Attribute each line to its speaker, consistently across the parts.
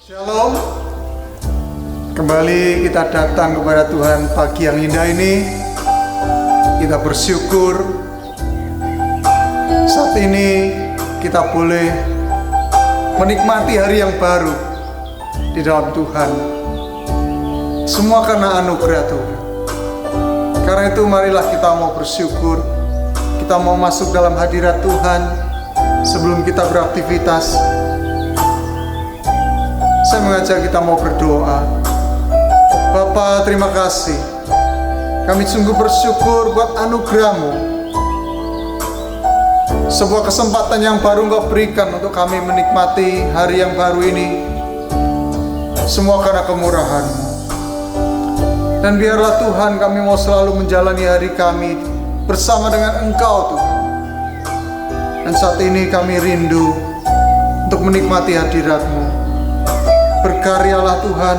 Speaker 1: Shalom. Kembali kita datang kepada Tuhan pagi yang indah ini. Kita bersyukur saat ini kita boleh menikmati hari yang baru di dalam Tuhan. Semua karena anugerah Tuhan. Karena itu marilah kita mau bersyukur. Kita mau masuk dalam hadirat Tuhan sebelum kita beraktivitas. Saya mengajak kita mau berdoa. Bapa, terima kasih. Kami sungguh bersyukur buat anugerah-Mu. Sebuah kesempatan yang baru Engkau berikan untuk kami menikmati hari yang baru ini. Semua karena kemurahan-Mu. Dan biarlah Tuhan kami mau selalu menjalani hari kami bersama dengan Engkau Tuhan. Dan saat ini kami rindu untuk menikmati hadirat-Mu. Berkaryalah Tuhan,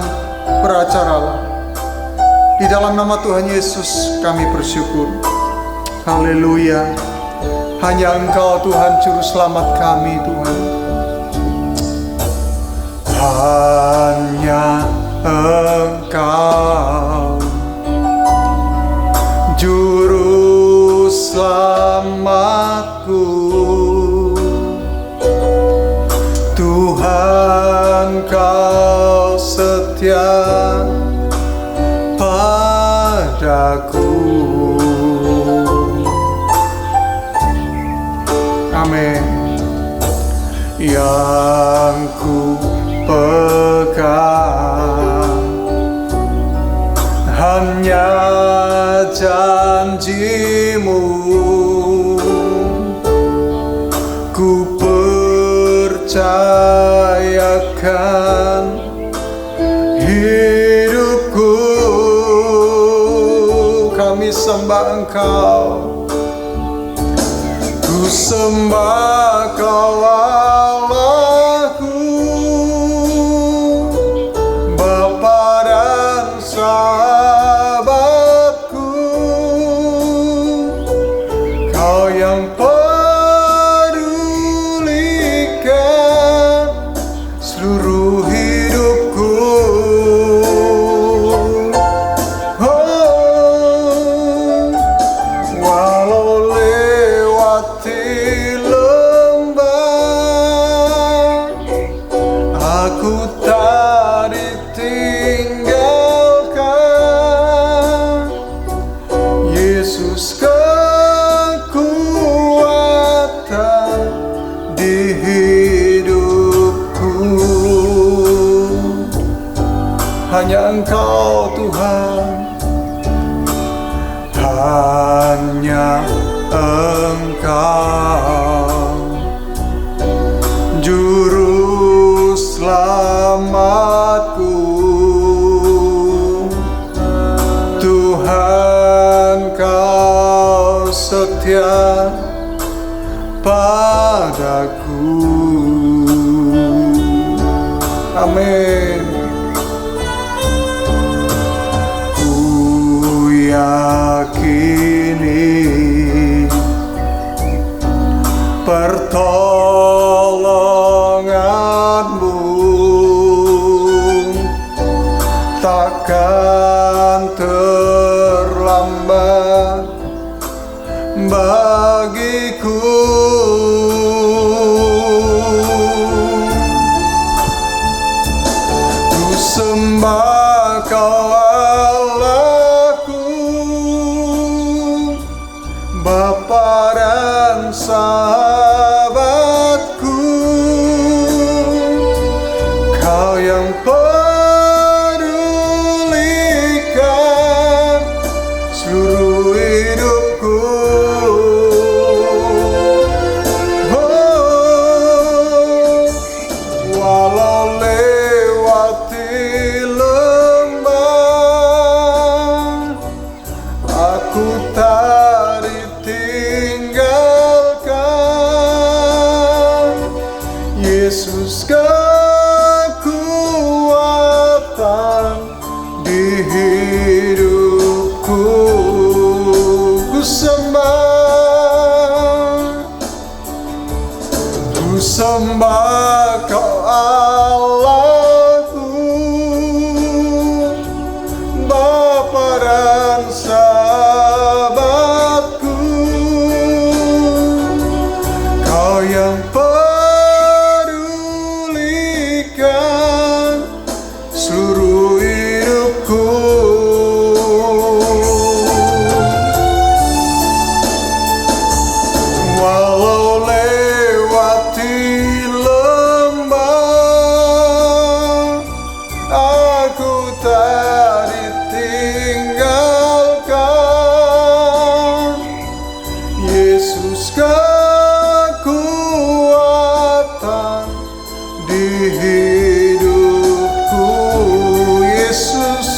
Speaker 1: beracaralah. Di dalam nama Tuhan Yesus kami bersyukur. Haleluya. Hanya Engkau Tuhan Juru Selamat kami Tuhan. Hanya Engkau Juru Selamatku, Tuhan Kau setia padaku. Amin. Yang ku pegang hanya janji-Mu, ku percayakan hidupku. Kami sembah Engkau, ku sembah Kau Allahku, Bapa dan sahabatku. Kau yang pedulikan seluruh hidupku. Oh, walau lewati lembah, aku tak ditinggalkan. Yesus kekuatan di hidupku. Hanya Engkau Tuhan, hanya Engkau Juru Selamatku, Tuhan Kau setia padaku. Amin. Ku yakini pertolongan-Mu takkan terlambat bagiku. Ku sembah Kau Allahku, Bapa dan sahabatku. Kau yang pedulikan hidupku. Ku sembah Kau Allahku, Bapa dan sahabatku. Kau yang pedulikan seluruh hidupku. Walau lewati lembah, aku tak ditinggalkan. Yesus kekuatan di hidupku. Yesus,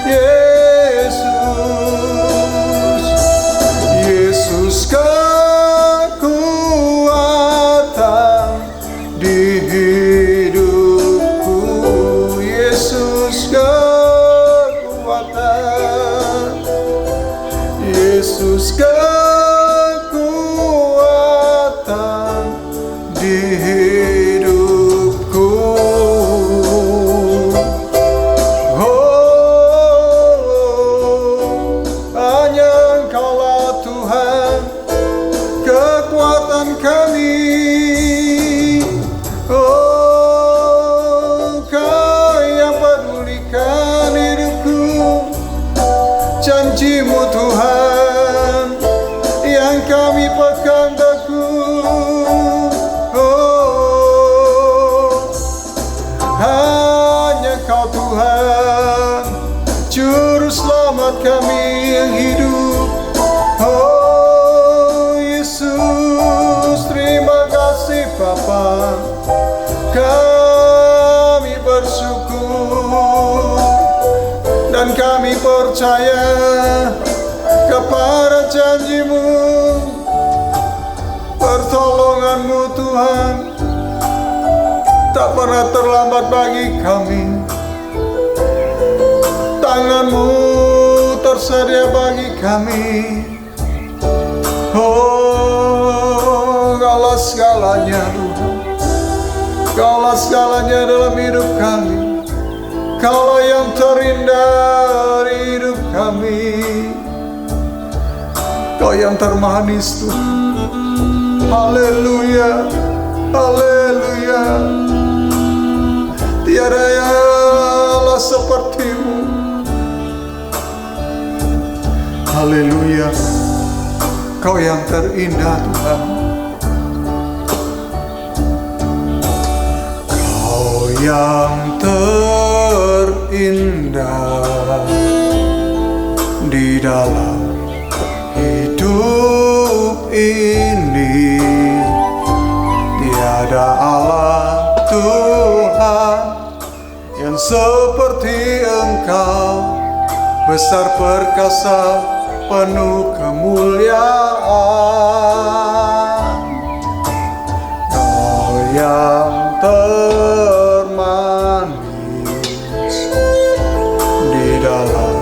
Speaker 1: Yesus, Yesus kekuatan di hidupku. Yesus kekuatan, Yesus kekuatan di hidupku. Oh, hanya Engkaulah Tuhan, kekuatan kami. Oh, Kau yang pedulikan hidupku. Janji-Mu Tuhan yang kami pegang teguh. Oh, hanya Kau Tuhan, Juru Selamat kami yang hidup. Oh Yesus, terima kasih Bapa. Kami bersyukur dan kami percaya kepada janji-Mu, pertolongan-Mu Tuhan tak pernah terlambat bagi kami. Tangan-Mu tersedia bagi kami. Oh, Kaulah segalanya Tuhan, Kaulah segalanya dalam hidup kami. Kaulah yang terindah di hidup kami. Kau yang termanis Tuhan. Haleluya, haleluya. Tiada Allah seperti-Mu. Haleluya, Kau yang terindah Tuhan. Kau yang terindah di dalam hidup ini. Tiada Allah Tuhan yang seperti Engkau, besar perkasa, penuh kemuliaan. Kau yang termanis di dalam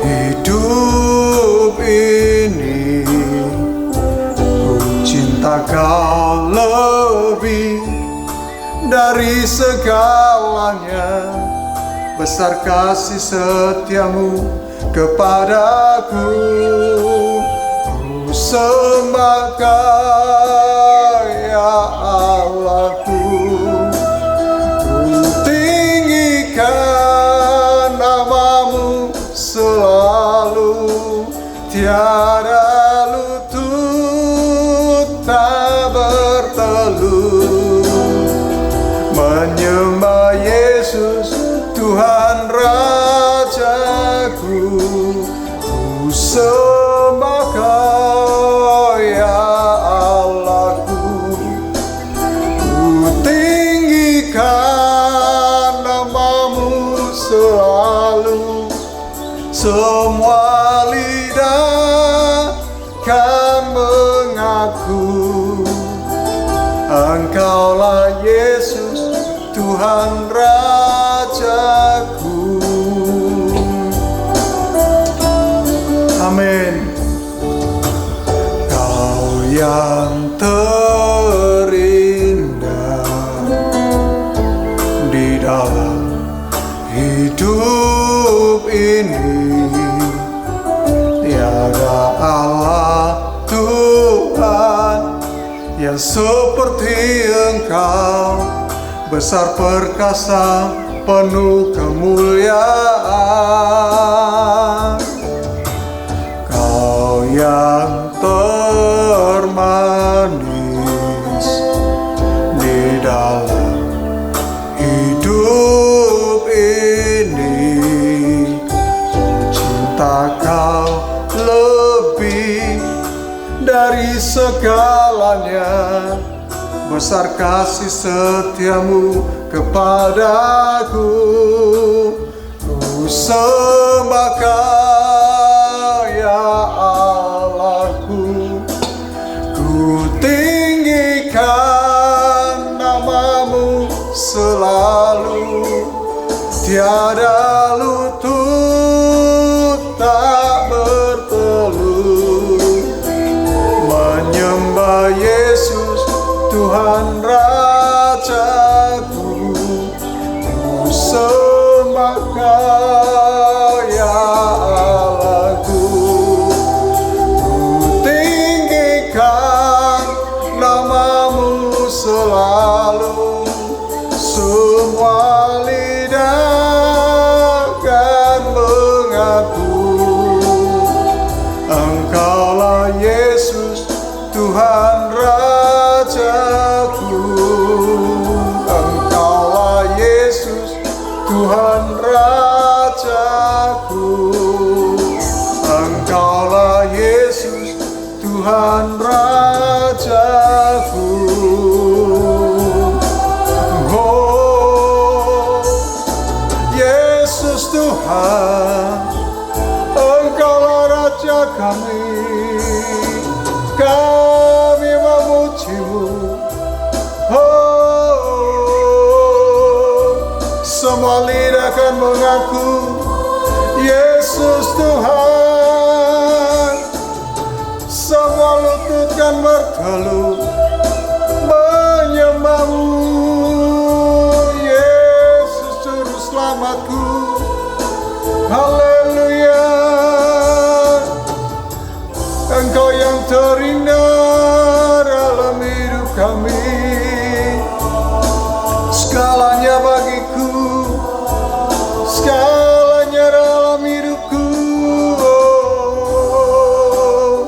Speaker 1: hidup ini. Ku cinta Kau lebih dari segalanya. Besar kasih setia-Mu kepadaku. Ku sembah Kau ya Allahku. Ku tinggikan nama-Mu selalu. Tiada lutut tak bertelut menyembah Yesus Tuhan Rajaku. Ku sembah Kau ya Allahku. Ku tinggikan nama-Mu selalu. Semua lidah kan mengaku Engkaulah Yesus Tuhan Rajaku. ini tiada Allah Tuhan yang seperti Engkau, besar perkasa penuh kemuliaan. Kau yang termanis di dalam hidup ini, cinta Kau lebih dari segalanya, besar kasih setiamu kepadaku. Ku sembah Kau ya Allahku, ku tinggikan namamu selalu, tiada lutut tak bertelut, menyembah Yesus Tuhan Rajaku. Ku sembah Kau ya Allahku, ku tinggikan namamu selalu, semua lidah akan mengaku Engkaulah Yesus Tuhan Rajaku. Engkaulah Yesus Tuhan Rajaku. Engkaulah Yesus Tuhan Rajaku. Oh Yesus Tuhan, Engkaulah Raja kami, kami memuji-Mu. Oh, semua lidah akan mengaku Yesus Tuhan, semua lutut kan bertelut menyembah-Mu. Yesus Juru Selamatku, haleluya. Engkau yang terindah dalam hidup kami, segalanya bagiku, segalanya dalam hidupku. Oh,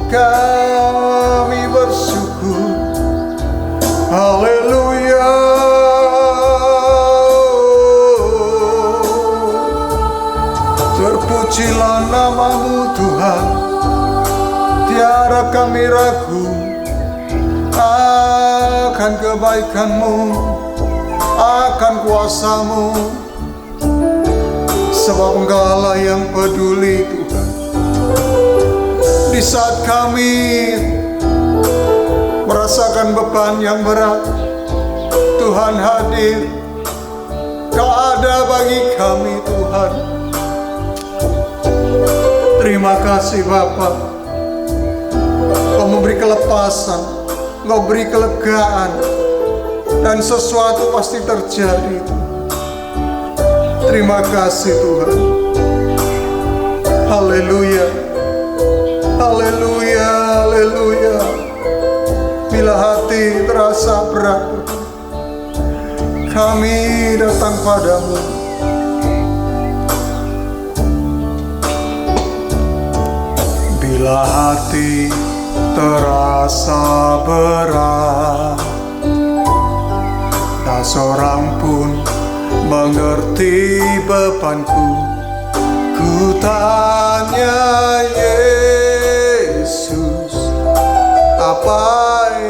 Speaker 1: kami bersyukur, haleluya. Terpujilah namamu Tuhan, tiada kami ragu akan kebaikan-Mu, akan kuasa-Mu, sebab Engkaulah yang peduli Tuhan. Di saat kami merasakan beban yang berat, Tuhan hadir, Kau ada bagi kami Tuhan. Terima kasih Bapa, Kau memberi kelepasan, Kau beri kelegaan, dan sesuatu pasti terjadi. Terima kasih Tuhan. Haleluya, haleluya, haleluya. Bila hati terasa berat, kami datang padamu. Bila hati terasa berat, tak seorang pun mengerti bebanku, ku tanya Yesus, apa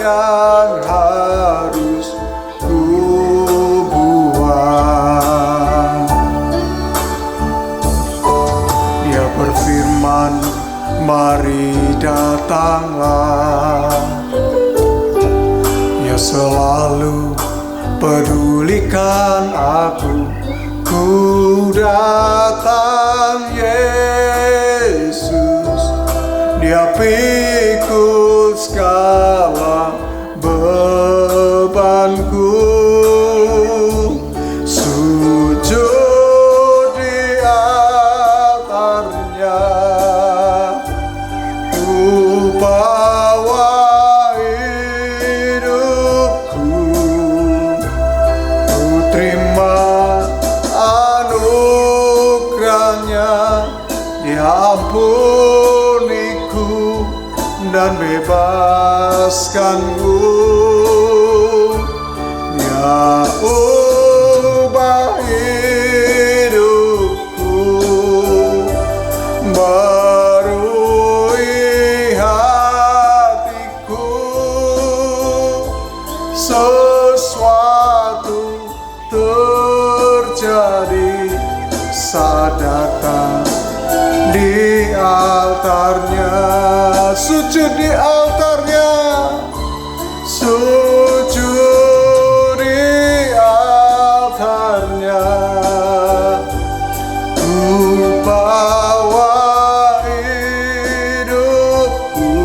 Speaker 1: yang harus ku buat? Dia berfirman, mari datanglah. Dia selalu pedulikan aku. Ku datang Yesus, Dia pikul segala bebanku. Sujud di diampuniku dan bebaskanku. Ya ubah hidupku, barui hatiku, sesuatu terjadi saat datang di altarnya, sujud di altarnya, sujud di altarnya. Ku bawa hidupku, ku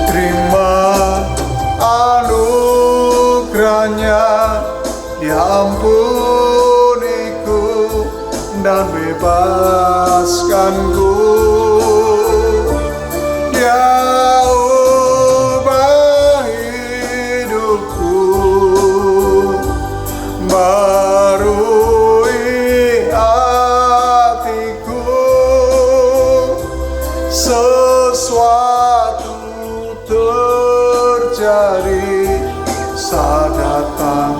Speaker 1: terima anugerahnya, diampuniku dan bebaskanku. Dia ubah hidupku, barui hatiku, sesuatu terjadi saat datang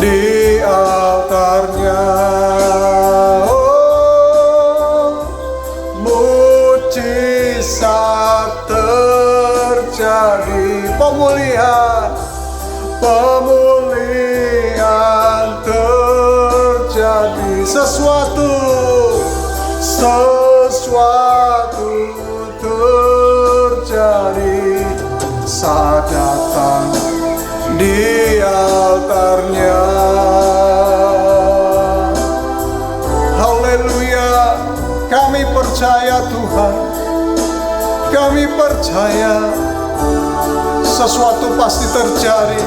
Speaker 1: di altarnya. Oh, mujizat terjadi, pemulihan terjadi, sesuatu terjadi saat datang di altarnya. Haleluya, kami percaya Tuhan, kami percaya sesuatu pasti terjadi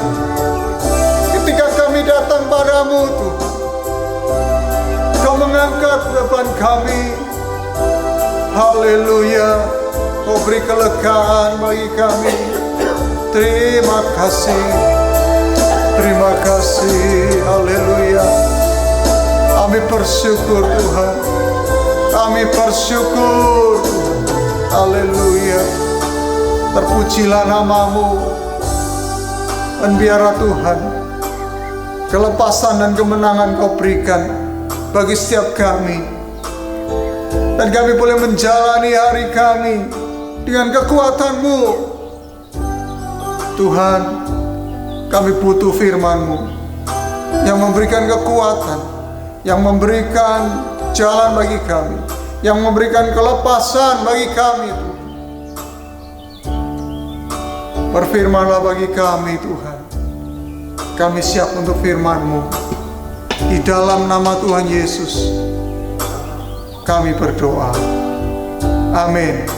Speaker 1: ketika kami datang padamu Tuhan. Kau mengangkat beban kami. Haleluya, Kau beri kelegaan bagi kami. Terima kasih, terima kasih. Haleluya, kami bersyukur Tuhan, kami bersyukur Tuhan. Haleluya, terpujilah namamu. Dan biarlah Tuhan kelepasan dan kemenangan Kau berikan bagi setiap kami, dan kami boleh menjalani hari kami dengan kekuatan-Mu. Tuhan, kami butuh firman-Mu yang memberikan kekuatan, yang memberikan jalan bagi kami, yang memberikan kelepasan bagi kami. Berfirmanlah bagi kami Tuhan. Kami siap untuk firman-Mu. Di dalam nama Tuhan Yesus kami berdoa. Amin.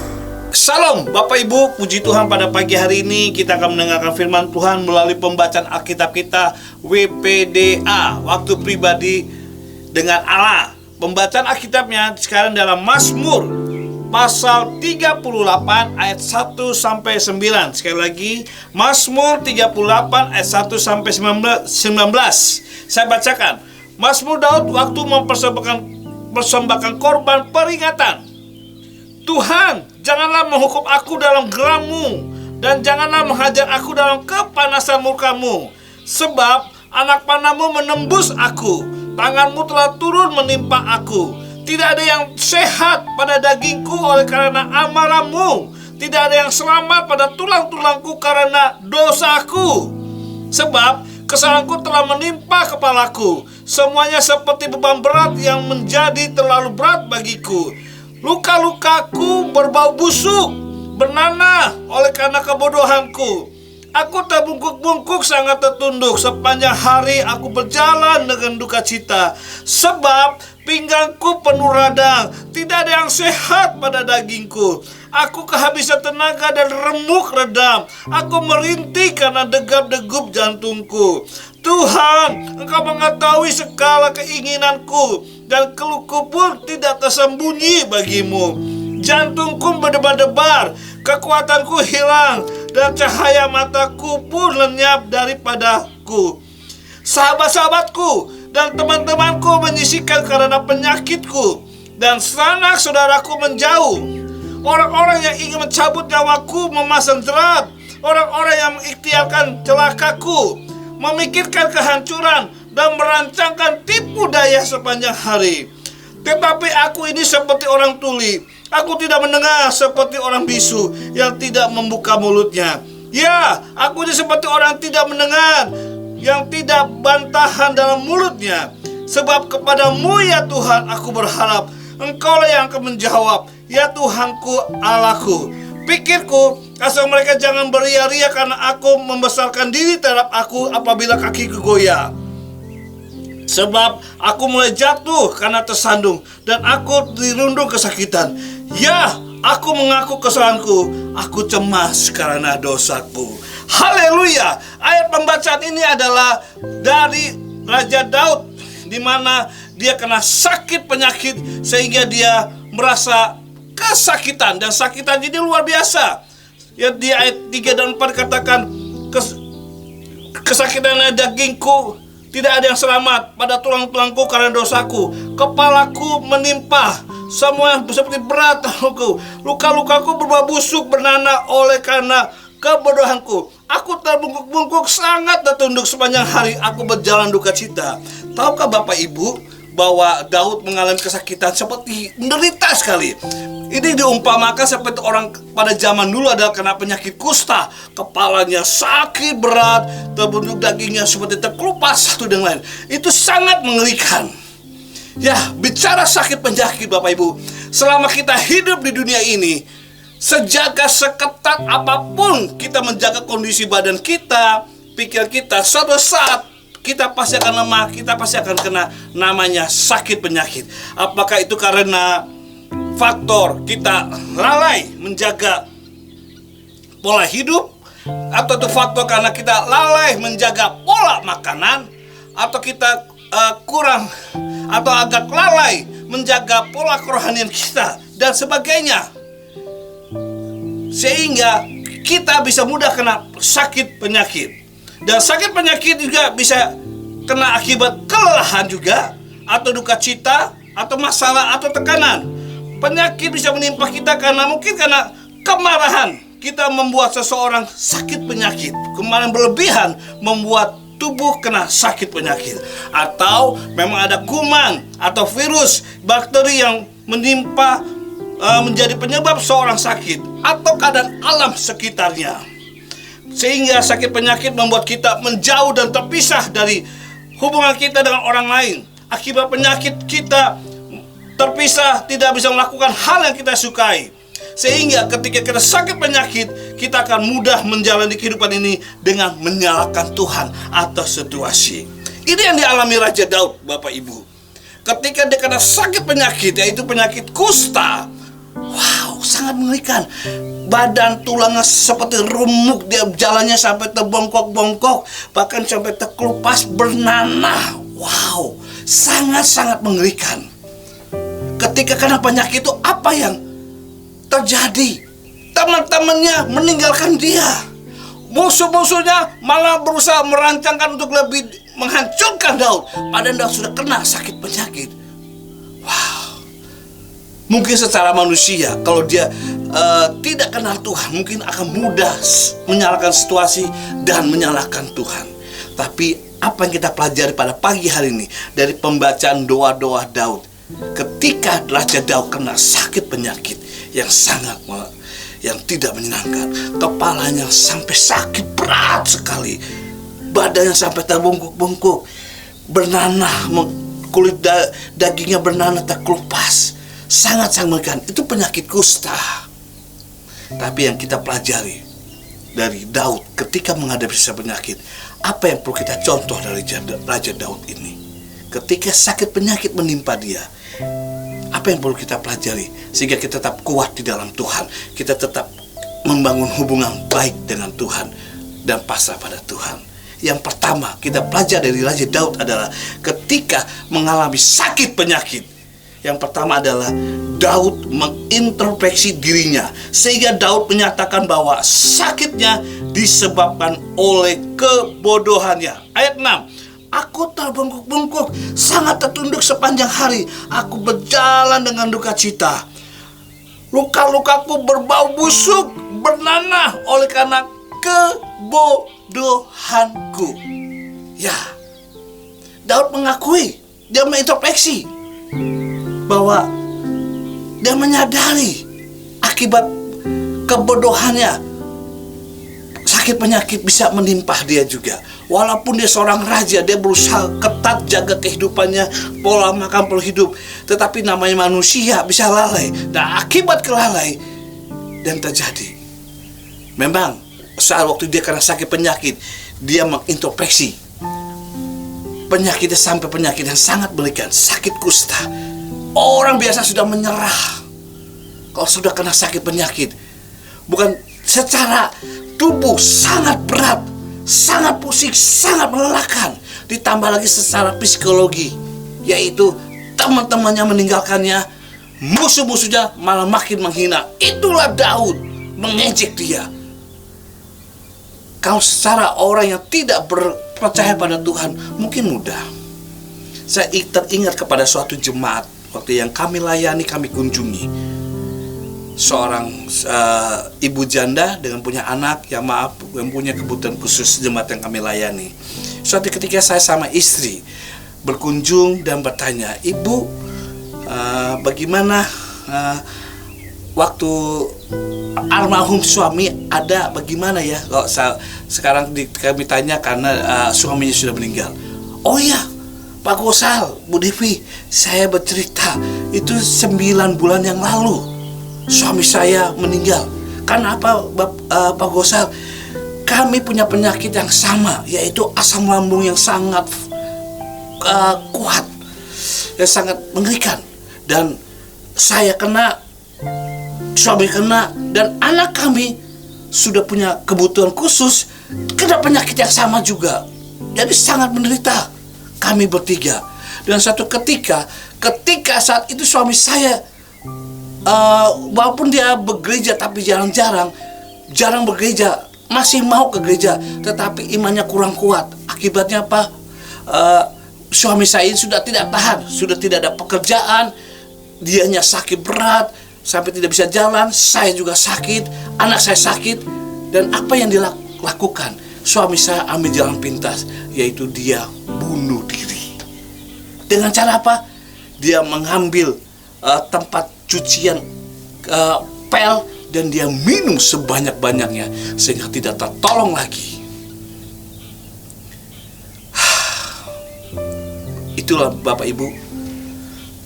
Speaker 2: Salam Bapak Ibu, puji Tuhan, pada pagi hari ini kita akan mendengarkan firman Tuhan melalui pembacaan Alkitab kita WPDA, waktu pribadi dengan Allah. Pembacaan Alkitabnya sekarang dalam Mazmur pasal 38 ayat 1 sampai 9. Sekali lagi, Mazmur 38 ayat 1 sampai 19. Saya bacakan. Mazmur Daud waktu mempersembahkan korban peringatan. Tuhan, janganlah menghukum aku dalam geram-Mu, dan janganlah menghajar aku dalam kepanasan murka-Mu. Sebab anak panah-Mu menembus aku, tangan-Mu telah turun menimpa aku. Tidak ada yang sehat pada dagingku oleh karena amarah-Mu. Tidak ada yang selamat pada tulang-tulangku karena dosaku. Sebab kesalahanku telah menimpa kepalaku. Semuanya seperti beban berat yang menjadi terlalu berat bagiku. Luka-lukaku berbau busuk, bernanah oleh karena kebodohanku. Aku terbungkuk-bungkuk sangat tertunduk. Sepanjang hari aku berjalan dengan duka cita. Sebab pinggangku penuh radang, tidak ada yang sehat pada dagingku. Aku kehabisan tenaga dan remuk redam. Aku merintih karena degap-degup jantungku. Tuhan, Engkau mengetahui segala keinginanku, dan keluhku pun tidak tersembunyi bagimu. Jantungku berdebar-debar, kekuatanku hilang, dan cahaya mataku pun lenyap daripadaku. Sahabat-sahabatku, dan teman-temanku menyisihkan karena penyakitku, dan sanak saudaraku menjauh. Orang-orang yang ingin mencabut nyawaku memasang jerat. Orang-orang yang mengikhtiarkan celakaku memikirkan kehancuran dan merancangkan tipu daya sepanjang hari. Tetapi aku ini seperti orang tuli. Aku tidak mendengar seperti orang bisu yang tidak membuka mulutnya. Ya, aku ini seperti orang tidak mendengar, yang tidak bantahan dalam mulutnya. Sebab kepadamu ya Tuhan aku berharap. Engkaulah yang akan menjawab, ya Tuhanku Allahku. Pikirku, asal mereka jangan beria-ria karena aku membesarkan diri terhadap aku apabila kakiku goyah. Sebab aku mulai jatuh karena tersandung, dan aku dirundung kesakitan. Ya, aku mengaku kesalahanku. Aku cemas karena dosaku. Haleluya. Ayat pembacaan ini adalah dari Raja Daud, di mana dia kena sakit penyakit sehingga dia merasa kesakitan, dan sakitan jadi luar biasa. Ya, di ayat 3 dan 4 katakan, kesakitan dagingku, tidak ada yang selamat pada tulang-tulangku karena dosaku. Kepalaku menimpa semua yang seperti berat aku. Luka-lukaku berubah busuk bernanah oleh karena kebodohanku. Aku terbungkuk-bungkuk sangat tertunduk sepanjang hari. Aku berjalan duka cita. Tahukah Bapak Ibu bahwa Daud mengalami kesakitan seperti menderita sekali. Ini diumpamakan seperti orang pada zaman dulu adalah kena penyakit kusta. Kepalanya sakit berat, terbunduk dagingnya seperti terkelupas satu dengan lain. Itu sangat mengerikan. Ya, bicara sakit penyakit Bapak Ibu, selama kita hidup di dunia ini, sejaga seketat apapun kita menjaga kondisi badan kita, pikir kita, suatu saat kita pasti akan lemah, kita pasti akan kena namanya sakit penyakit. Apakah itu karena faktor kita lalai menjaga pola hidup, atau itu faktor karena kita lalai menjaga pola makanan, atau kita kurang atau agak lalai menjaga pola kerohanian kita dan sebagainya, sehingga kita bisa mudah kena sakit penyakit. Dan sakit penyakit juga bisa kena akibat kelelahan juga, atau duka cita, atau masalah, atau tekanan. Penyakit bisa menimpa kita karena mungkin karena kemarahan kita membuat seseorang sakit penyakit. Kemarahan berlebihan membuat tubuh kena sakit penyakit. Atau memang ada kuman atau virus, bakteri yang menimpa menjadi penyebab seorang sakit, atau keadaan alam sekitarnya. Sehingga sakit penyakit membuat kita menjauh dan terpisah dari hubungan kita dengan orang lain. Akibat penyakit kita terpisah, tidak bisa melakukan hal yang kita sukai. Sehingga ketika kita sakit penyakit, kita akan mudah menjalani kehidupan ini dengan menyalahkan Tuhan atas situasi. Ini yang dialami Raja Daud, Bapak Ibu. Ketika dia kena sakit penyakit, yaitu penyakit kusta. Wow, sangat mengerikan. Badan tulangnya seperti remuk, dia jalannya sampai terbongkok-bongkok, bahkan sampai terkelupas bernanah. Wow, sangat-sangat mengerikan. Ketika kena penyakit itu, apa yang terjadi? Teman-temannya meninggalkan dia. Musuh-musuhnya malah berusaha merancangkan untuk lebih menghancurkan Daud. Padahal Daud sudah kena sakit penyakit. Wow. Mungkin secara manusia, kalau dia tidak kenal Tuhan, mungkin akan mudah menyalahkan situasi dan menyalahkan Tuhan. Tapi apa yang kita pelajari pada pagi hari ini dari pembacaan doa-doa Daud, ketika Raja Daud kena sakit penyakit yang yang tidak menyenangkan, kepalanya sampai sakit berat sekali, badannya sampai terbungkuk-bungkuk, bernanah, kulit dagingnya bernanah terkelupas, sangat-sangat mengerikan. Itu penyakit kusta. Tapi yang kita pelajari dari Daud ketika menghadapi penyakit, apa yang perlu kita contoh dari Raja Daud ini? Ketika sakit penyakit menimpa dia, apa yang perlu kita pelajari sehingga kita tetap kuat di dalam Tuhan, kita tetap membangun hubungan baik dengan Tuhan dan pasrah pada Tuhan. Yang pertama kita pelajari dari Raja Daud adalah ketika mengalami sakit penyakit, yang pertama adalah Daud mengintrospeksi dirinya, sehingga Daud menyatakan bahwa sakitnya disebabkan oleh kebodohannya. Ayat 6, Aku terbungkuk-bungkuk, sangat tertunduk sepanjang hari. Aku berjalan dengan duka cita. Luka-lukaku berbau busuk, bernanah oleh karena kebodohanku. Ya, Daud mengakui, dia mengintrospeksi bahwa dia menyadari akibat kebodohannya, sakit penyakit bisa menimpa dia juga. Walaupun dia seorang raja, dia berusaha ketat jaga kehidupannya, pola makan, pola hidup. Tetapi namanya manusia bisa lalai. Dan akibat kelalai dan terjadi, memang saat waktu dia karena sakit penyakit, dia mengintrospeksi. Penyakitnya sampai penyakit yang sangat mengerikan, sakit kusta. Orang biasa sudah menyerah kalau sudah kena sakit penyakit. Bukan secara tubuh sangat berat, sangat pusing, sangat melelahkan. Ditambah lagi secara psikologi, yaitu teman-temannya meninggalkannya, musuh-musuhnya malah makin menghina. Itulah Daud, mengejek dia. Kalau secara orang yang tidak percaya pada Tuhan, mungkin mudah. Saya teringat kepada suatu jemaat waktu yang kami layani, kami kunjungi. Seorang ibu janda dengan punya anak yang punya kebutuhan khusus, jemaat yang kami layani. Suatu ketika saya sama istri berkunjung dan bertanya, "Ibu, bagaimana waktu almarhum suami ada, bagaimana ya?" Kalau sekarang kami tanya karena suaminya sudah meninggal. "Oh ya, Pak Gosal, Bu Devi, saya bercerita, itu 9 bulan yang lalu suami saya meninggal. Karena apa, Pak Gosal? Kami punya penyakit yang sama, yaitu asam lambung yang sangat kuat, yang sangat mengerikan. Dan saya kena, suami kena, dan anak kami sudah punya kebutuhan khusus, kena penyakit yang sama juga. Jadi sangat menderita kami bertiga." Dan satu ketika saat itu suami saya, walaupun dia bergereja tapi jarang bergereja, masih mau ke gereja, tetapi imannya kurang kuat. Akibatnya apa? Suami saya sudah tidak tahan, sudah tidak ada pekerjaan, dianya sakit berat sampai tidak bisa jalan, saya juga sakit, anak saya sakit. Dan apa yang dilakukan? Suami saya ambil jalan pintas, yaitu dia bunuh diri. Dengan cara apa? Dia mengambil tempat cucian pel dan dia minum sebanyak-banyaknya sehingga tidak tertolong lagi. Itulah Bapak Ibu,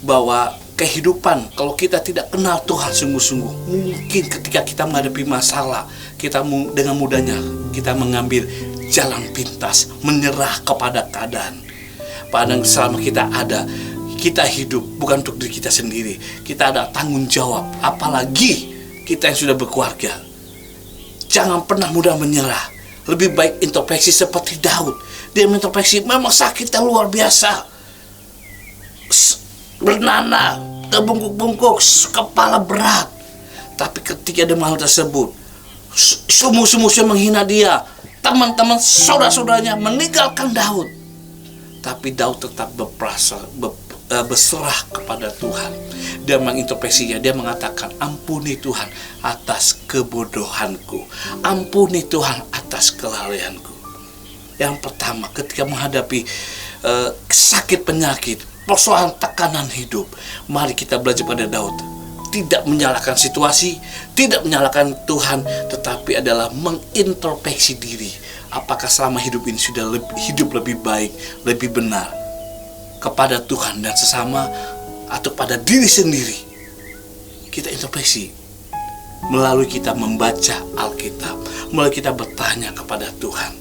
Speaker 2: bahwa kehidupan kalau kita tidak kenal Tuhan sungguh-sungguh, mungkin ketika kita menghadapi masalah, kita dengan mudahnya kita mengambil jalan pintas, menyerah kepada keadaan. Padahal selama kita ada, kita hidup bukan untuk diri kita sendiri. Kita ada tanggung jawab, apalagi kita yang sudah berkeluarga. Jangan pernah mudah menyerah. Lebih baik introspeksi seperti Daud. Dia mengintrospeksi, memang sakitnya luar biasa, bernanah, terbungkuk-bungkuk, kepala berat. Tapi ketika ada hal tersebut, musuh-musuhnya menghina dia, teman-teman saudara-saudaranya meninggalkan Daud. Tapi Daud tetap berserah kepada Tuhan. Dia mengintrospeksinya, dia mengatakan, "Ampuni Tuhan atas kebodohanku, ampuni Tuhan atas kelalaianku." Yang pertama, ketika menghadapi sakit penyakit, persoalan tekanan hidup, mari kita belajar pada Daud. Tidak menyalahkan situasi, tidak menyalahkan Tuhan, tetapi adalah mengintrospeksi diri. Apakah selama hidup ini sudah hidup lebih baik, lebih benar kepada Tuhan dan sesama, atau pada diri sendiri? Kita introspeksi melalui kita membaca Alkitab, melalui kita bertanya kepada Tuhan,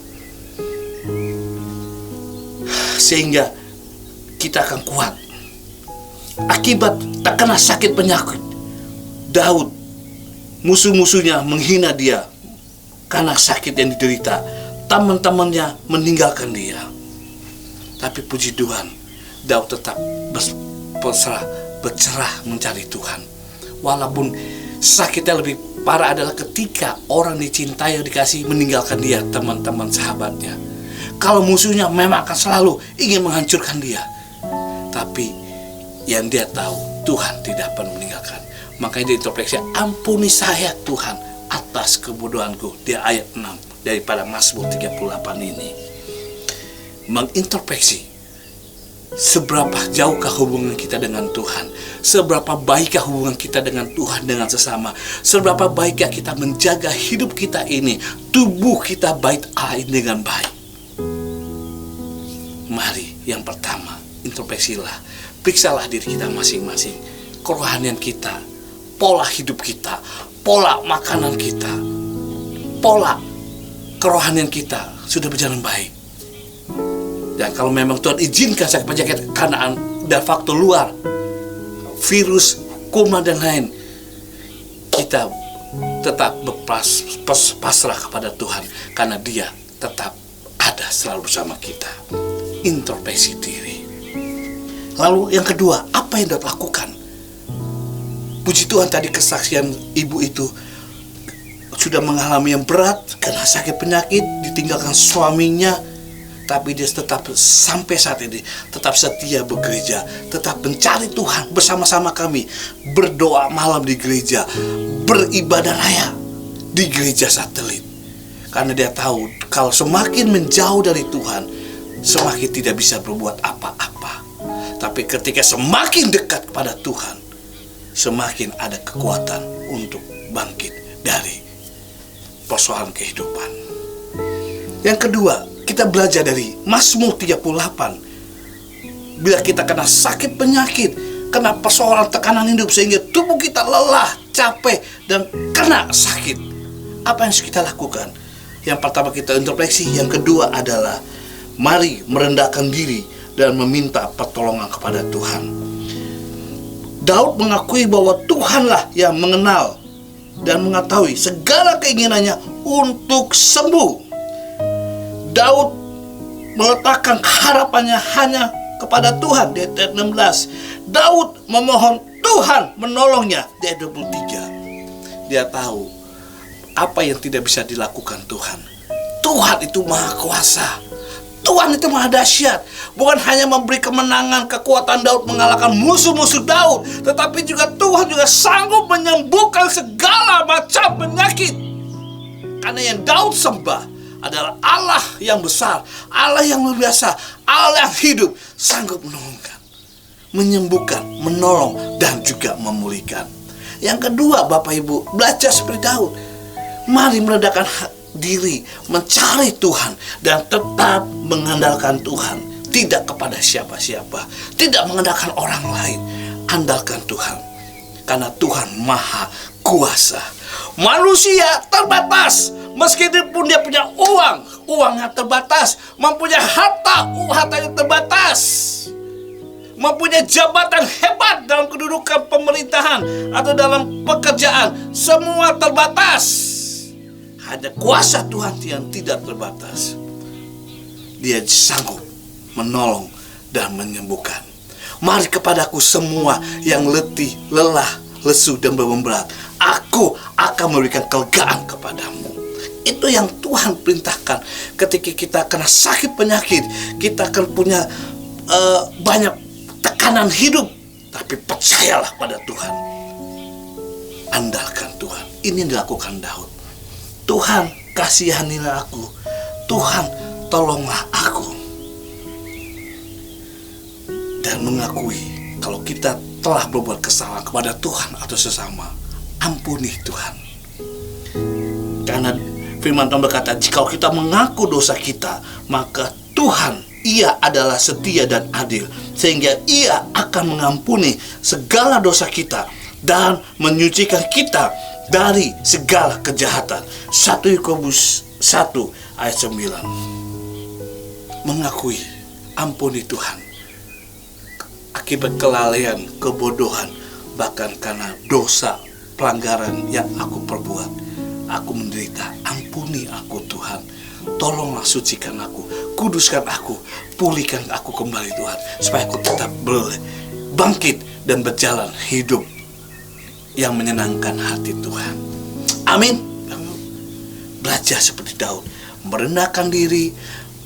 Speaker 2: sehingga kita akan kuat. Akibat terkena sakit penyakit, Daud, musuh-musuhnya menghina dia karena sakit yang diderita. Teman-temannya meninggalkan dia. Tapi puji Tuhan, Daud tetap berserah mencari Tuhan. Walaupun sakitnya lebih parah adalah ketika orang dicintai, dikasih, meninggalkan dia, teman-teman sahabatnya. kalau musuhnya memang akan selalu ingin menghancurkan dia. Tapi yang dia tahu, Tuhan tidak pernah meninggalkan. Makanya dia introspeksi, ampuni saya Tuhan atas kebodohanku. Di ayat 6 daripada Mazmur 38 ini mengintrospeksi seberapa jauhkah hubungan kita dengan Tuhan, seberapa baikkah hubungan kita dengan Tuhan, dengan sesama, seberapa baikkah kita menjaga hidup kita ini, tubuh kita bait Allah ini dengan baik. Mari yang pertama, introspeksilah, periksalah diri kita masing-masing, kerohanian kita, pola hidup kita, pola makanan kita, pola kerohanian kita sudah berjalan baik. Dan kalau memang Tuhan izinkan sakit penyakit karena ada faktor luar, virus, kuman dan lain, kita tetap pasrah kepada Tuhan karena Dia tetap ada selalu bersama kita. Introspeksi diri. Lalu yang kedua, apa yang Daud lakukan? Puji Tuhan, tadi kesaksian ibu itu sudah mengalami yang berat karena sakit penyakit, ditinggalkan suaminya, tapi dia tetap sampai saat ini tetap setia begereja, tetap mencari Tuhan bersama-sama kami, berdoa malam di gereja, beribadah raya di gereja satelit. Karena dia tahu kalau semakin menjauh dari Tuhan, semakin tidak bisa berbuat apa-apa. Tapi ketika semakin dekat kepada Tuhan, semakin ada kekuatan untuk bangkit dari persoalan kehidupan. Yang kedua, kita belajar dari Mazmur 38. Bila kita kena sakit penyakit, kena persoalan tekanan hidup sehingga tubuh kita lelah, capek, dan kena sakit, apa yang harus kita lakukan? Yang pertama kita introspeksi, yang kedua adalah mari merendahkan diri dan meminta pertolongan kepada Tuhan. Daud mengakui bahwa Tuhanlah yang mengenal dan mengetahui segala keinginannya untuk sembuh. Daud meletakkan harapannya hanya kepada Tuhan di ayat 16. Daud memohon Tuhan menolongnya di ayat 23. Dia tahu apa yang tidak bisa dilakukan Tuhan. Tuhan itu maha kuasa. Tuhan itu maha dahsyat. Bukan hanya memberi kemenangan, kekuatan Daud mengalahkan musuh-musuh Daud, tetapi juga Tuhan juga sanggup menyembuhkan segala macam penyakit. Karena yang Daud sembah adalah Allah yang besar, Allah yang luar biasa, Allah yang hidup, sanggup menolongkan, menyembuhkan, menolong, dan juga memulihkan. Yang kedua, Bapak Ibu, belajar seperti Daud. Mari merendahkan diri, mencari Tuhan, dan tetap mengandalkan Tuhan. Tidak kepada siapa-siapa, tidak mengandalkan orang lain, andalkan Tuhan. Karena Tuhan maha kuasa. Manusia terbatas. Meskipun dia punya uangnya terbatas, mempunyai hartanya terbatas, mempunyai jabatan hebat dalam kedudukan pemerintahan atau dalam pekerjaan, semua terbatas. Hanya kuasa Tuhan yang tidak terbatas. Dia sanggup menolong dan menyembuhkan. Mari kepadaku semua yang letih, lelah, lesu dan beban berat, aku akan memberikan kelegaan kepadamu. Itu yang Tuhan perintahkan. Ketika kita kena sakit penyakit, kita akan punya banyak tekanan hidup, tapi percayalah pada Tuhan. Andalkan Tuhan. Ini yang dilakukan Daud. Tuhan, kasihanilah aku. Tuhan, tolonglah aku. Dan mengakui kalau kita telah berbuat kesalahan kepada Tuhan atau sesama, ampuni Tuhan. Karena firman Tuhan berkata, jika kita mengaku dosa kita, maka Tuhan, Ia adalah setia dan adil, sehingga Ia akan mengampuni segala dosa kita dan menyucikan kita dari segala kejahatan. 1 Yakobus 1 ayat 9. Mengakui, ampuni Tuhan. Akibat kelalaian, kebodohan, bahkan karena dosa, pelanggaran yang aku perbuat, aku menderita. Ampuni aku Tuhan. Tolonglah sucikan aku, kuduskan aku, pulihkan aku kembali Tuhan, supaya aku tetap boleh bangkit dan berjalan hidup yang menyenangkan hati Tuhan. Amin. Belajar seperti Daud, merendahkan diri,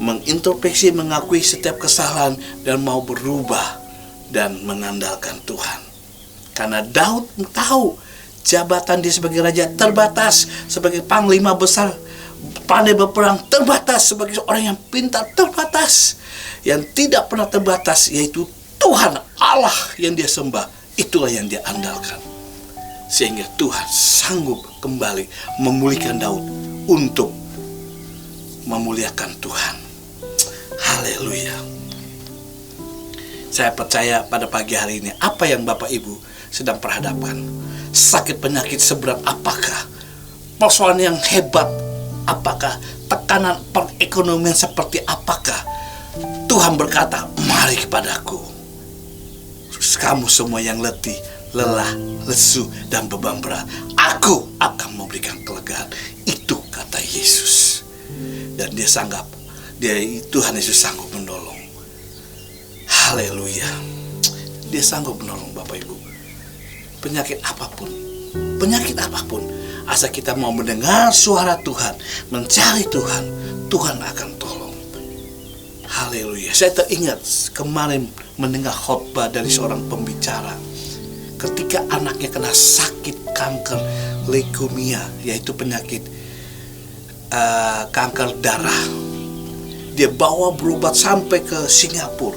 Speaker 2: mengintrospeksi, mengakui setiap kesalahan, dan mau berubah dan mengandalkan Tuhan. Karena Daud tahu jabatan dia sebagai raja terbatas, sebagai panglima besar, pandai berperang terbatas, sebagai orang yang pintar terbatas. Yang tidak pernah terbatas yaitu Tuhan Allah yang dia sembah. Itulah yang dia andalkan. Sehingga Tuhan sanggup kembali memulihkan Daud untuk memuliakan Tuhan. Haleluya. Saya percaya pada pagi hari ini, apa yang Bapak Ibu sedang perhadapkan, sakit penyakit seberat apakah, persoalan yang hebat apakah, tekanan perekonomian seperti apakah, Tuhan berkata, mari kepadaku, kamu semua yang letih, lelah, lesu, dan beban berat, aku akan memberikan kelegaan. Itu kata Yesus. Dan dia sanggup, Tuhan Yesus sanggup menolong. Haleluya. Dia sanggup menolong Bapak Ibu. Penyakit apapun, asal kita mau mendengar suara Tuhan, mencari Tuhan, Tuhan akan tolong. Haleluya. Saya teringat kemarin mendengar khotbah dari seorang pembicara ketika anaknya kena sakit kanker leukemia, yaitu penyakit kanker darah. Dia bawa berobat sampai ke Singapura.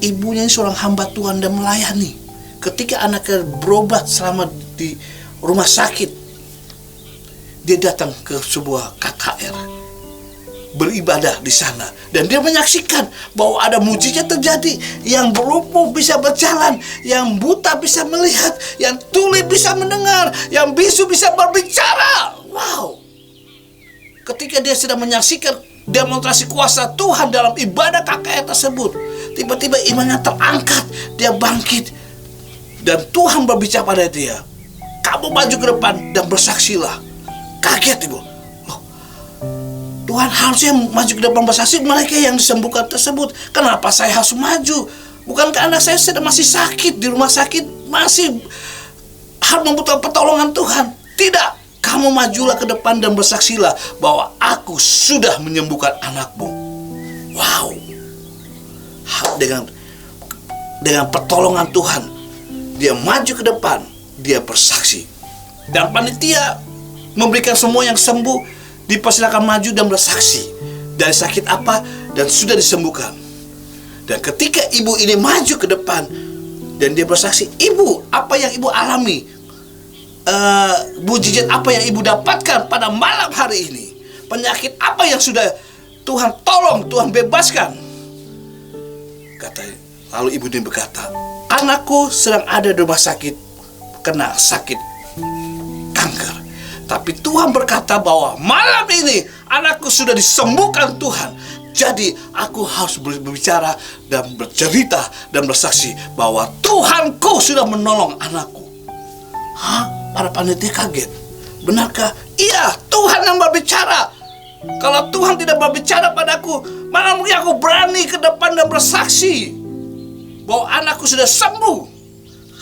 Speaker 2: Ibunya ini seorang hamba Tuhan dan melayani. Ketika anaknya berobat selama di rumah sakit, dia datang ke sebuah KKR, beribadah di sana, dan dia menyaksikan bahwa ada mujizat terjadi. Yang lumpuh bisa berjalan, yang buta bisa melihat, yang tuli bisa mendengar, yang bisu bisa berbicara. Wow. Ketika dia sedang menyaksikan demonstrasi kuasa Tuhan dalam ibadah KKR tersebut, tiba-tiba imannya terangkat, dia bangkit, dan Tuhan berbicara pada dia, kamu maju ke depan dan bersaksilah. Kaget ibu. Loh, Tuhan harusnya maju ke depan bersaksi mereka yang disembuhkan tersebut. Kenapa saya harus maju? Bukankah anak saya sedang masih sakit di rumah sakit, masih harus membutuhkan pertolongan Tuhan? Tidak. Kamu majulah ke depan dan bersaksilah bahwa aku sudah menyembuhkan anakmu. Wow. Dengan pertolongan Tuhan, dia maju ke depan, dia bersaksi. Dan panitia memberikan semua yang sembuh dipersilakan maju dan bersaksi dari sakit apa dan sudah disembuhkan. Dan ketika ibu ini maju ke depan dan dia bersaksi, ibu, apa yang ibu alami? Mujizat apa yang ibu dapatkan pada malam hari ini? Penyakit apa yang sudah Tuhan tolong, Tuhan bebaskan? Lalu ibu ini berkata, anakku sedang ada di rumah sakit, kena sakit kanker. Tapi Tuhan berkata bahwa malam ini anakku sudah disembuhkan Tuhan. Jadi aku harus berbicara dan bercerita dan bersaksi bahwa Tuhanku sudah menolong anakku. Hah? Para panitia kaget. Benarkah? Iya, Tuhan yang berbicara. Kalau Tuhan tidak berbicara padaku, mana mungkin aku berani ke depan dan bersaksi bahwa anakku sudah sembuh.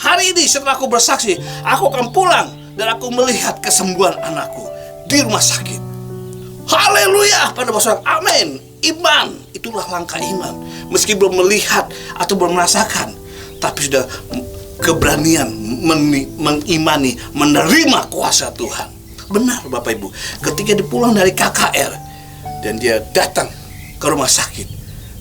Speaker 2: Hari ini setelah aku bersaksi, aku akan pulang dan aku melihat kesembuhan anakku di rumah sakit. Haleluya, pada bahasa amin. Iman, itulah langkah iman. Meski belum melihat atau belum merasakan, tapi sudah keberanian mengimani, menerima kuasa Tuhan. Benar Bapak Ibu, ketika dia pulang dari KKR dan dia datang ke rumah sakit,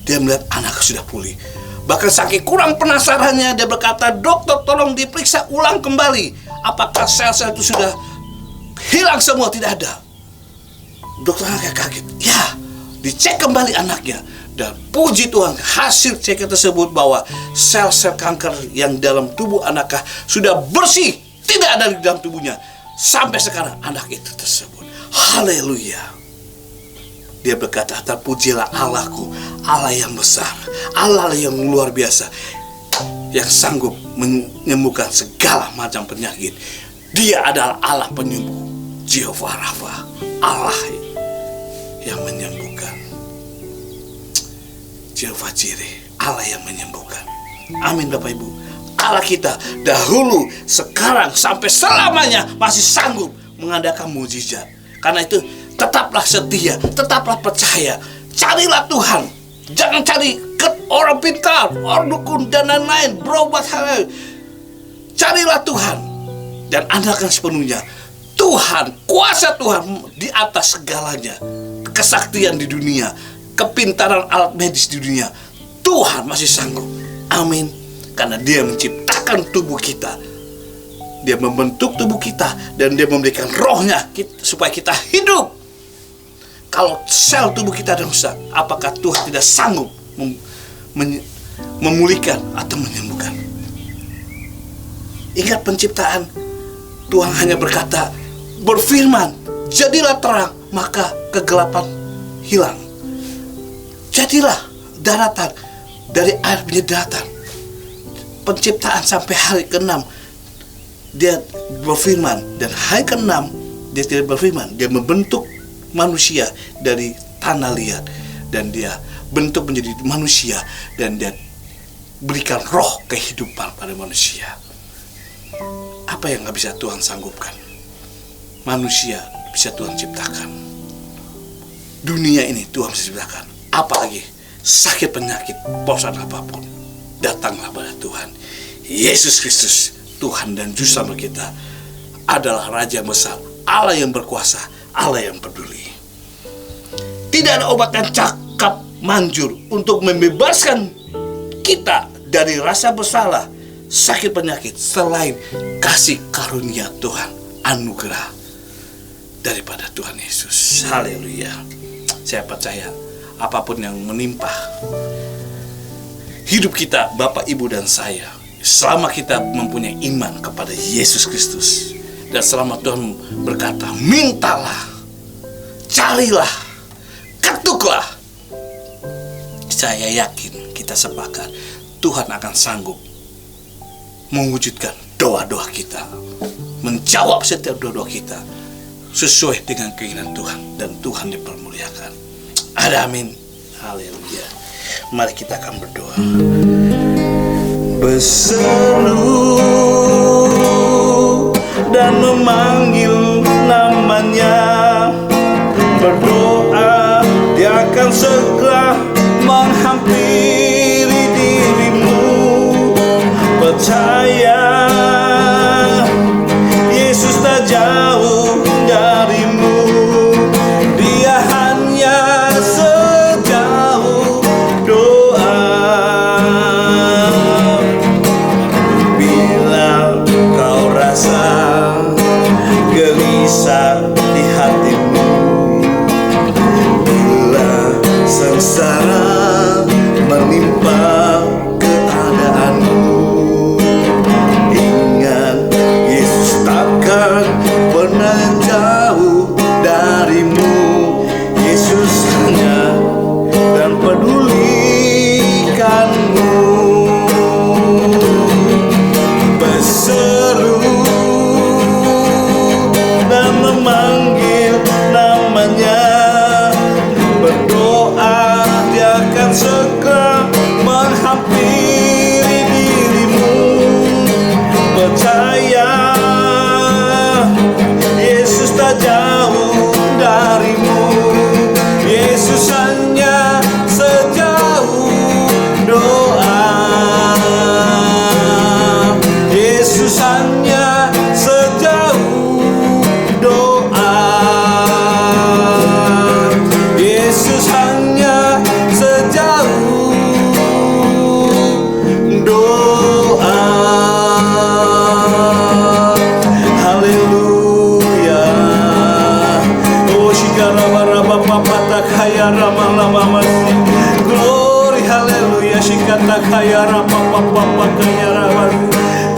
Speaker 2: dia melihat anaknya sudah pulih. Bahkan saking kurang penasarannya, dia berkata, dokter tolong diperiksa ulang kembali, apakah sel-sel itu sudah hilang semua, tidak ada. Dokter anaknya kaget. Ya, dicek kembali anaknya. Dan puji Tuhan, hasil cek tersebut bahwa sel-sel kanker yang dalam tubuh anaknya sudah bersih, tidak ada di dalam tubuhnya. Sampai sekarang anak itu tersebut. Haleluya. Dia berkata, terpujilah Allahku, Allah yang besar, Allah yang luar biasa, yang sanggup menyembuhkan segala macam penyakit. Dia adalah Allah penyembuh, Jehovah Rafa, Allah yang menyembuhkan. Jehovah Jireh, Allah yang menyembuhkan. Amin Bapak Ibu. Allah kita dahulu, sekarang, sampai selamanya masih sanggup mengadakan mujizat. Karena itu tetaplah setia, tetaplah percaya. Carilah Tuhan. Jangan cari ke orang pintar, orang dukun dan lain-lain, berobat hal. Carilah Tuhan dan andalkan sepenuhnya. Tuhan, kuasa Tuhan di atas segalanya. Kesaktian di dunia, kepintaran alat medis di dunia, Tuhan masih sanggup. Amin. Karena Dia menciptakan tubuh kita, Dia membentuk tubuh kita, dan Dia memberikan rohnya supaya kita hidup. Kalau sel tubuh kita ada rusak, apakah Tuhan tidak sanggup memulihkan atau menyembuhkan? Ingat penciptaan, Tuhan hanya berkata, berfirman, jadilah terang, maka kegelapan hilang. Jadilah daratan, dari air menjadi daratan. Penciptaan sampai hari ke-6 Dia berfirman, dan hari ke-6 Dia tidak berfirman. Dia membentuk manusia dari tanah liat, dan Dia bentuk menjadi manusia, dan Dia berikan roh kehidupan pada manusia. Apa yang gak bisa Tuhan sanggupkan? Manusia bisa Tuhan ciptakan. Dunia ini Tuhan bisa ciptakan. Apalagi sakit, penyakit, bosan apapun, datanglah pada Tuhan. Yesus Kristus, Tuhan dan Juru Selamat kita, adalah Raja besar, Allah yang berkuasa, Allah yang peduli. Tidak ada obat yang cakap manjur untuk membebaskan kita dari rasa bersalah, sakit, penyakit, selain kasih karunia Tuhan, anugerah daripada Tuhan Yesus. Haleluya. Saya percaya apapun yang menimpa hidup kita, Bapak, Ibu, dan saya, selama kita mempunyai iman kepada Yesus Kristus, dan selama Tuhan berkata, mintalah, carilah, ketuklah, saya yakin, kita sepakat, Tuhan akan sanggup mewujudkan doa-doa kita, menjawab setiap doa-doa kita sesuai dengan keinginan Tuhan, dan Tuhan dipermuliakan. Ada amin. Haleluya. Mari kita akan berdoa. Berseru dan memanggil namanya, berdoa, Dia akan segera menghampiri dirimu. Percaya, Yesus tak jauh darimu. Dia hanya sejauh doa. Bila kau rasa gelisah di hatimu, bila sengsara menimpa keadaanmu, ingat, Yesus takkan pernah jauh darimu. Yesus hanya dan pedulikanmu. Berseru dan memanggil namanya, berdoa, Dia akan segera menghampiri dirimu. Percaya, Yesus tak jauh darimu. Yesus hanya sejauh doa. Yesus hanya sejauh doa. Yesus hanya sejauh doa. Haleluya. Oh, shikaraba papata kaya rama lama masih. Glory, haleluya. Shikata kaya rama papa kaya rama.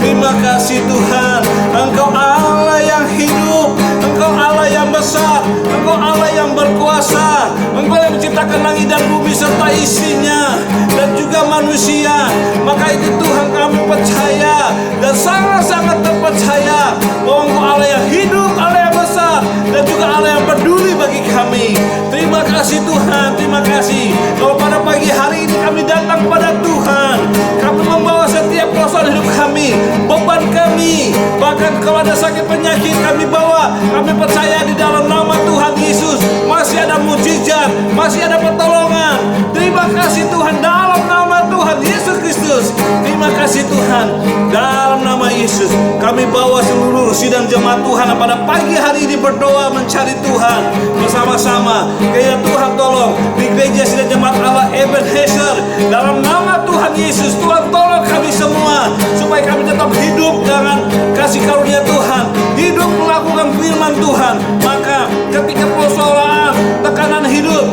Speaker 2: Terima kasih Tuhan, Engkau Allah yang hidup, Engkau Allah yang besar, Engkau Allah yang berkuasa, Engkau yang menciptakan langit dan bumi serta isinya, dan juga manusia. Maka itu Tuhan, kami percaya dan sangat-sangat terpercaya bahwa Engkau Allah yang hidup, Allah yang besar, dan juga Allah yang peduli bagi kami. Terima kasih Tuhan, terima kasih. Kalau pada pagi hari ini kami datang kepada Tuhan, kami membawa setiap persoalan hidup kami, beban kami, Bahkan kalau ada sakit penyakit kami bawa, kami percaya di dalam nama Tuhan Yesus masih ada mujizat, masih ada pertolongan. Terima kasih Tuhan dalam nama Tuhan Yesus Kristus. Terima kasih Tuhan dalam nama Yesus. Kami bawa seluruh sidang jemaat Tuhan pada pagi hari ini berdoa mencari Tuhan bersama-sama. Kiranya Tuhan tolong di gereja sidang jemaat Allah Ebenezer dalam nama Tuhan Yesus. Tuhan tolong kami semua supaya kami tetap hidup dengan kasih karunia Tuhan, hidup melakukan firman Tuhan. Maka ketika persoalan, tekanan hidup,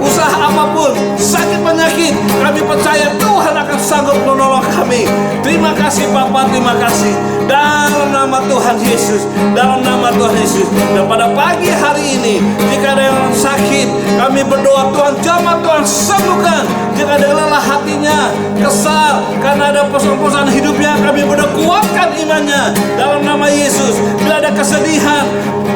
Speaker 2: usaha apapun, sakit penyakit, kami percaya Tuhan akan sanggup menolong kami. Terima kasih Bapa, terima kasih dalam nama Tuhan Yesus, dalam nama Tuhan Yesus. Dan pada pagi hari ini, jika ada yang sakit, kami berdoa Tuhan jamah, Tuhan sembuhkan. Jika ada lelah hatinya, kesal karena ada persoalan hidupnya, kami berdoa kuatkan imannya dalam nama Yesus. Bila ada kesedihan,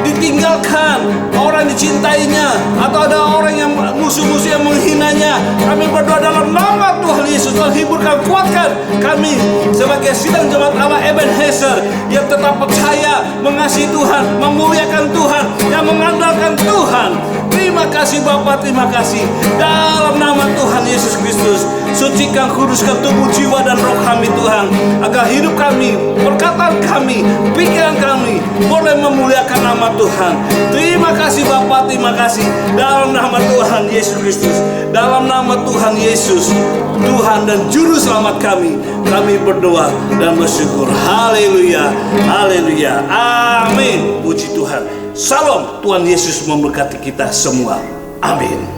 Speaker 2: ditinggalkan orang dicintainya, atau ada orang yang musuh-musuh yang menghinanya, kami berdoa dalam nama Tuhan Yesus. Tuhan hiburkan, kuatkan kami sebagai sidang jemaat Allah Ebenezer yang tetap percaya, mengasihi Tuhan, memuliakan Tuhan, yang mengandalkan Tuhan. Terima kasih Bapa, terima kasih dalam nama Tuhan Yesus Kristus. Sucikan, kuduskan tubuh, jiwa dan roh kami Tuhan, agar hidup kami, perkataan kami, pikiran kami boleh memuliakan nama Tuhan. Terima kasih Bapa, terima kasih dalam nama Tuhan Yesus Kristus, dalam nama Tuhan Yesus, Tuhan dan Juru Selamat kami berdoa dan bersyukur. Haleluya, haleluya, amin. Puji Tuhan. Salam, Tuhan Yesus memberkati kita semua. Amin.